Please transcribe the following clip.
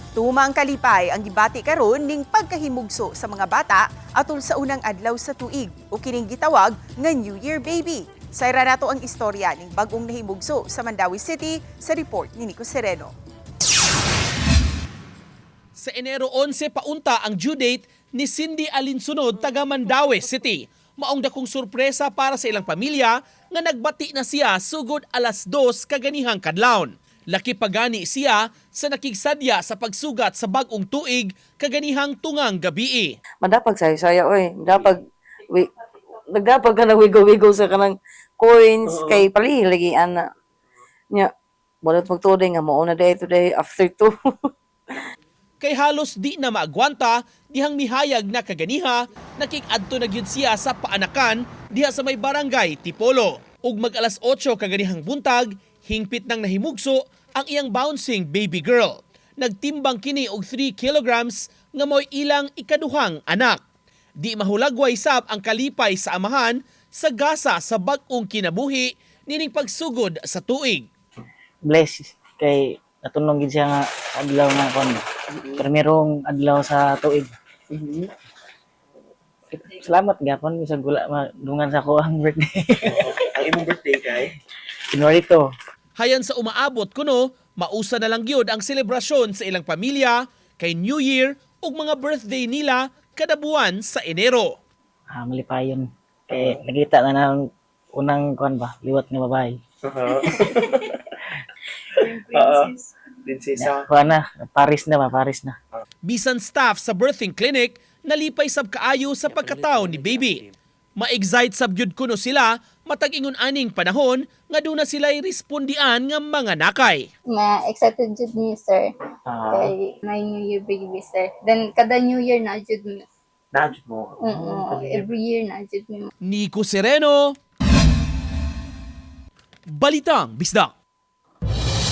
Tumang kalipay ang gibati karon ning pagkahimugso sa mga bata atol sa unang adlaw sa tuig o kining gitawag nga New Year Baby. Sayra nato ang istorya ning bag-ong nahimugso sa Mandawi City sa report ni Nico Sereno. Sa Enero 11 paunta ang due date ni Cindy Alinsunod taga Mandawi City. Maong dakong sorpresa para sa ilang pamilya nga nagbati na siya sugod alas 2 kaganihang kadlawon. Laki pagani siya sa nakigsadya sa pagsugat sa bag-ong tuig kaganihang tungang gabii. Madapag saya oy. Nagdapag ka nagwigo-wigo sa kanang coins kay pali lagi ana. Nya, balot magtuloy nga mao na day today after 2. Kay halos di na maagwanta, dihang mihayag na kaganiha, nakikadto na gyud siya sa paanakan diha sa may barangay Tipolo. Ug mag-alas 8 kaganihang buntag, hingpit nang nahimugso ang iyang bouncing baby girl. Nagtimbang kini og 3 kilograms nga mo'y ilang ikaduhang anak. Di mahulagway sab ang kalipay sa amahan sa gasa sa bag-ong kinabuhi nining pagsugod sa tuig. Bless kay natunog gid siya nga adlaw nga kon primerong adlaw sa tuig. Salamat gyapon sa gula madungan sa ko ang birthday. Ang imong birthday kay? January 2. Hayan sa umaabot kuno, mausa na lang gyud ang selebrasyon sa ilang pamilya kay New Year ug mga birthday nila kada buwan sa Enero. Malipayon kay nakita na ng unang kon ba liwat nga babae. Prinsesa. Kuha na, Paris na. Bisan staff sa birthing clinic nalipay sab kaayo sa pagkatao ni baby. Ma-excite sab gyud kuno sila matag ingon aning panahon nga duna sila'y respondian nga mga nakay. Ma-excited jud ni sir. Kay my New Year baby sir. Then kada New Year na jud mi. Najud mo. Every year na jud mi. Nico Sereno, Balitang Bisdak.